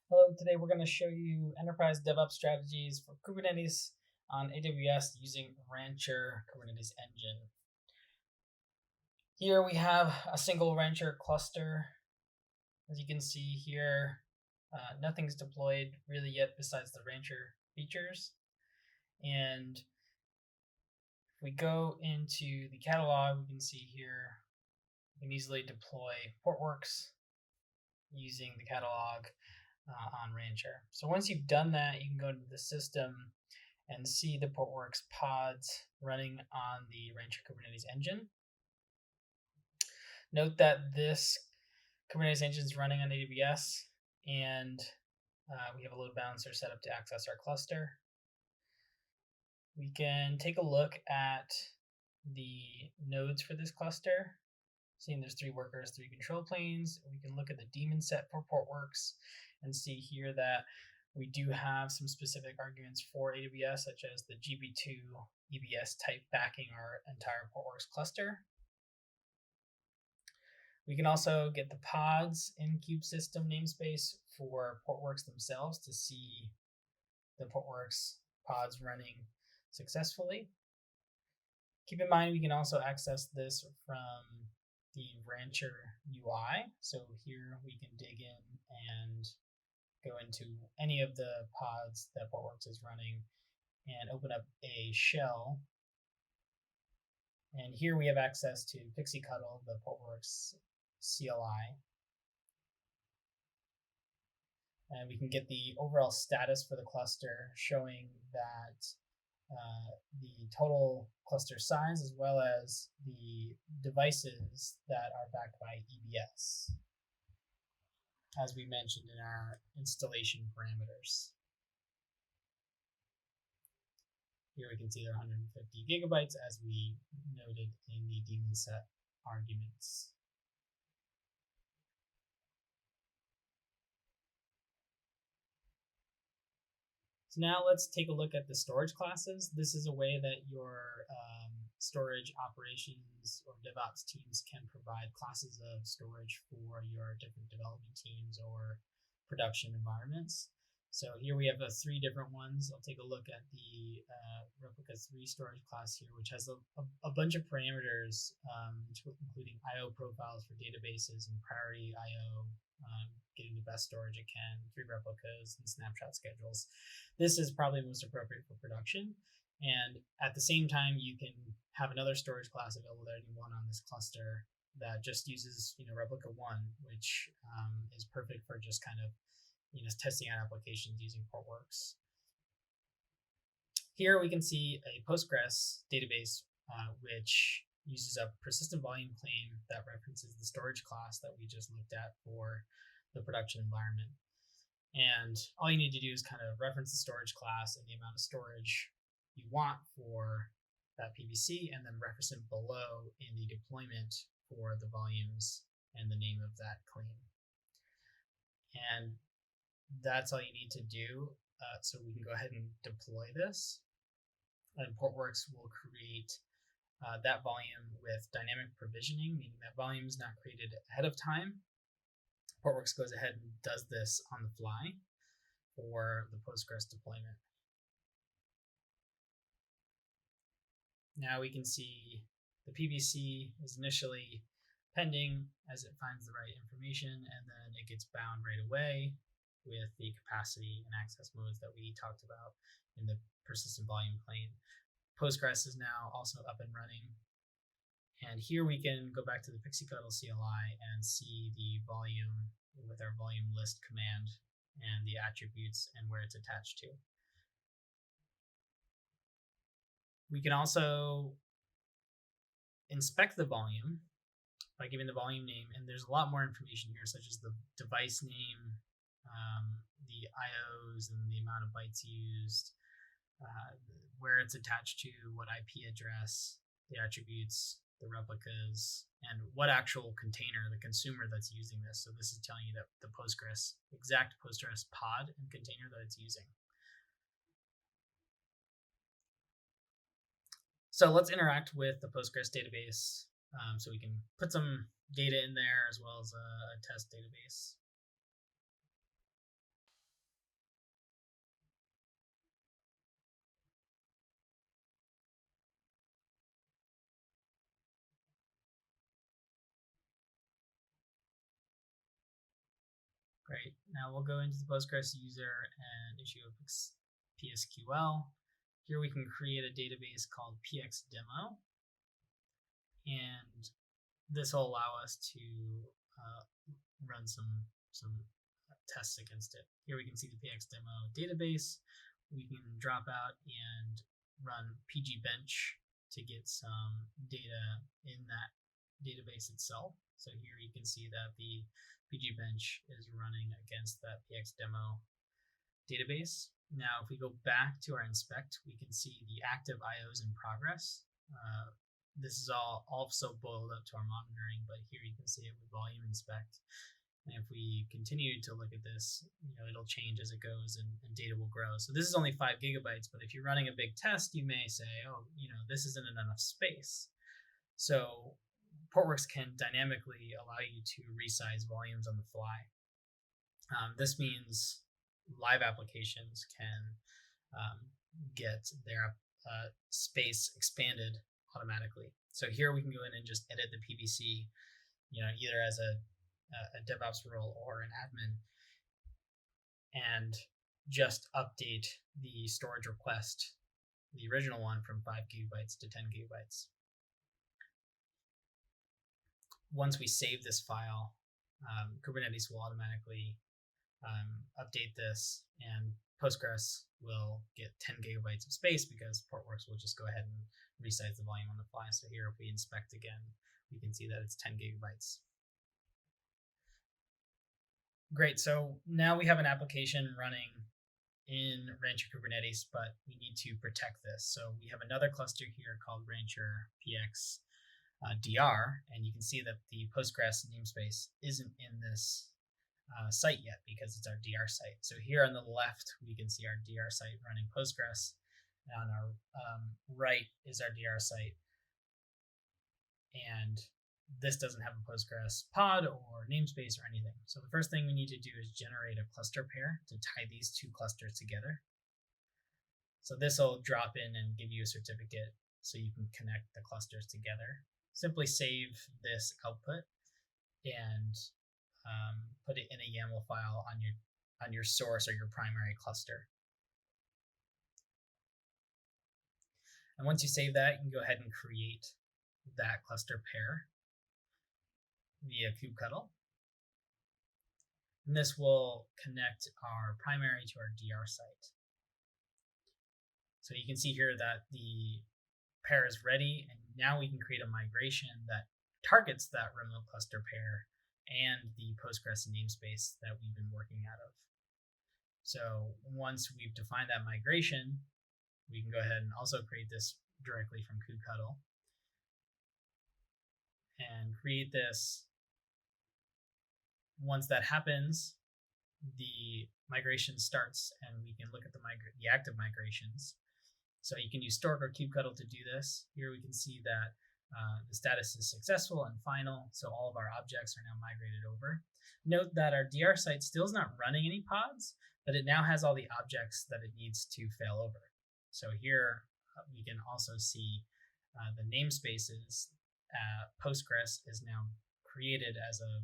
Hello, today we're going to show you enterprise DevOps strategies for Kubernetes on AWS using Rancher Kubernetes engine. Here we have a single Rancher cluster. As you can see here, nothing's deployed really yet besides the Rancher features. And if we go into the catalog, we can see here we can easily deploy Portworx using the catalog on Rancher. So once you've done that, you can go to the system and see the Portworx pods running on the Rancher Kubernetes engine. Note that this Kubernetes engine is running on AWS, and we have a load balancer set up to access our cluster. We can take a look at the nodes for this cluster. Seeing there's 3 workers, 3 control planes. We can look at the daemon set for Portworx and see here that we do have some specific arguments for AWS, such as the GB2 EBS type backing our entire Portworx cluster. We can also get the pods in kubesystem namespace for Portworx themselves to see the Portworx pods running successfully. Keep in mind we can also access this from the Rancher UI. So here we can dig in and go into any of the pods that Portworx is running and open up a shell. And here we have access to Pixie-Cuddle, the Portworx CLI. And we can get the overall status for the cluster, showing that the total cluster size as well as the devices that are backed by EBS, as we mentioned in our installation parameters. Here we can see there are 150 gigabytes as we noted in the daemon set arguments. So now let's take a look at the storage classes. This is a way that your storage operations or DevOps teams can provide classes of storage for your different development teams or production environments. So here we have 3 different ones. I'll take a look at the Replica 3 storage class here, which has a bunch of parameters, including I/O profiles for databases and priority I/O, getting the best storage it can, 3 replicas, and snapshot schedules. This is probably most appropriate for production. And at the same time, you can have another storage class available to anyone on this cluster that just uses replica 1, which is perfect for just kind of testing out applications using Portworx. Here we can see a Postgres database which uses a persistent volume claim that references the storage class that we just looked at for the production environment. And all you need to do is kind of reference the storage class and the amount of storage you want for that PVC, and then reference it below in the deployment for the volumes and the name of that claim. And that's all you need to do. So we can go ahead and deploy this. And Portworx will create that volume with dynamic provisioning, meaning that volume is not created ahead of time. Portworx goes ahead and does this on the fly for the Postgres deployment. Now we can see the PVC is initially pending as it finds the right information, and then it gets bound right away with the capacity and access modes that we talked about in the persistent volume claim. Postgres is now also up and running. And here we can go back to the Pixie-Cuddle CLI and see the volume with our volume list command and the attributes and where it's attached to. We can also inspect the volume by giving the volume name, and there's a lot more information here, such as the device name, the IOs and the amount of bytes used, where it's attached to, what IP address, the attributes, the replicas, and what actual container, the consumer that's using this. So this is telling you that the exact Postgres pod and container that it's using. So let's interact with the Postgres database so we can put some data in there as well as a test database. Now we'll go into the Postgres user and issue a PSQL. Here we can create a database called pxdemo, and this will allow us to run some tests against it. Here we can see the pxdemo database. We can drop out and run pgbench to get some data in that database itself. So here you can see that the pgbench is running against that pxdemo database. Now, if we go back to our inspect, we can see the active IOs in progress. This is all also boiled up to our monitoring, but here you can see it with volume inspect. And if we continue to look at this, it'll change as it goes and data will grow. So this is only 5 gigabytes, but if you're running a big test, you may say, oh, this isn't enough space. So Portworx can dynamically allow you to resize volumes on the fly. This means live applications can get their space expanded automatically. So here we can go in and just edit the PVC, either as a DevOps role or an admin, and just update the storage request, the original one, from 5 gigabytes to 10 gigabytes. Once we save this file, Kubernetes will automatically update this, and Postgres will get 10 gigabytes of space because Portworx will just go ahead and resize the volume on the fly. So here, if we inspect again, we can see that it's 10 gigabytes. Great, so now we have an application running in Rancher Kubernetes, but we need to protect this. So we have another cluster here called Rancher PX DR, and you can see that the Postgres namespace isn't in this site yet because it's our DR site. So here on the left, we can see our DR site running Postgres. And on our right is our DR site. And this doesn't have a Postgres pod or namespace or anything. So the first thing we need to do is generate a cluster pair to tie these two clusters together. So this will drop in and give you a certificate so you can connect the clusters together. Simply save this output and put it in a YAML file on your source or your primary cluster. And once you save that, you can go ahead and create that cluster pair via kubectl. And this will connect our primary to our DR site. So you can see here that the pair is ready, and now we can create a migration that targets that remote cluster pair and the Postgres namespace that we've been working out of. So once we've defined that migration, we can go ahead and also create this directly from kubectl and create this. Once that happens, the migration starts, and we can look at the active migrations. So you can use Stork or kubectl to do this. Here we can see that the status is successful and final, so all of our objects are now migrated over. Note that our DR site still is not running any pods, but it now has all the objects that it needs to fail over. So here we can also see the namespaces. Postgres is now created as of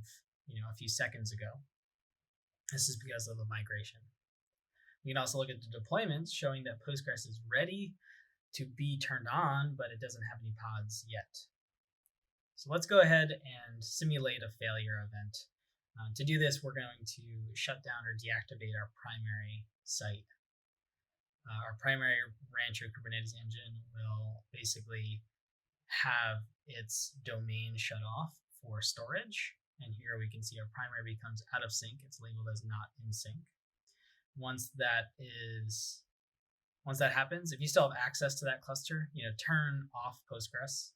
a few seconds ago. This is because of the migration. We can also look at the deployments showing that Postgres is ready to be turned on, but it doesn't have any pods yet. So let's go ahead and simulate a failure event. To do this, we're going to shut down or deactivate our primary site. Our primary Rancher Kubernetes engine will basically have its domain shut off for storage. And here we can see our primary becomes out of sync. It's labeled as not in sync. Once that happens, if you still have access to that cluster, turn off Postgres.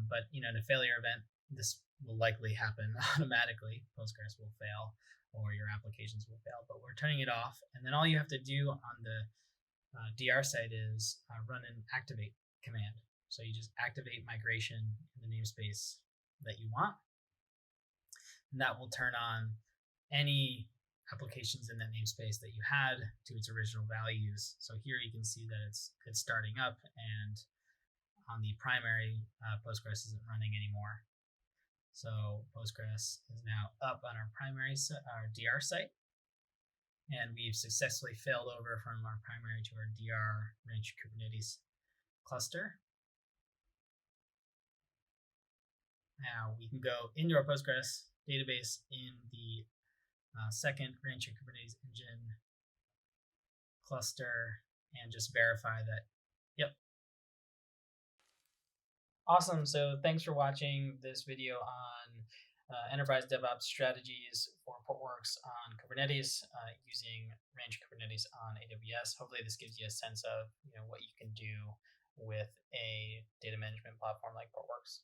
But in a failure event, this will likely happen automatically. Postgres will fail, or your applications will fail. But we're turning it off, and then all you have to do on the DR site is run an activate command. So you just activate migration in the namespace that you want, and that will turn on any applications in that namespace that you had to its original values. So here you can see that it's starting up, and on the primary, Postgres isn't running anymore. So Postgres is now up on our primary our DR site, And we've successfully failed over from our primary to our DR Rancher Kubernetes cluster. Now we can go into our Postgres database in the second Rancher Kubernetes engine cluster and just verify that, yep. Awesome. So thanks for watching this video on enterprise DevOps strategies for Portworx on Kubernetes using Rancher Kubernetes on AWS. Hopefully this gives you a sense of what you can do with a data management platform like Portworx.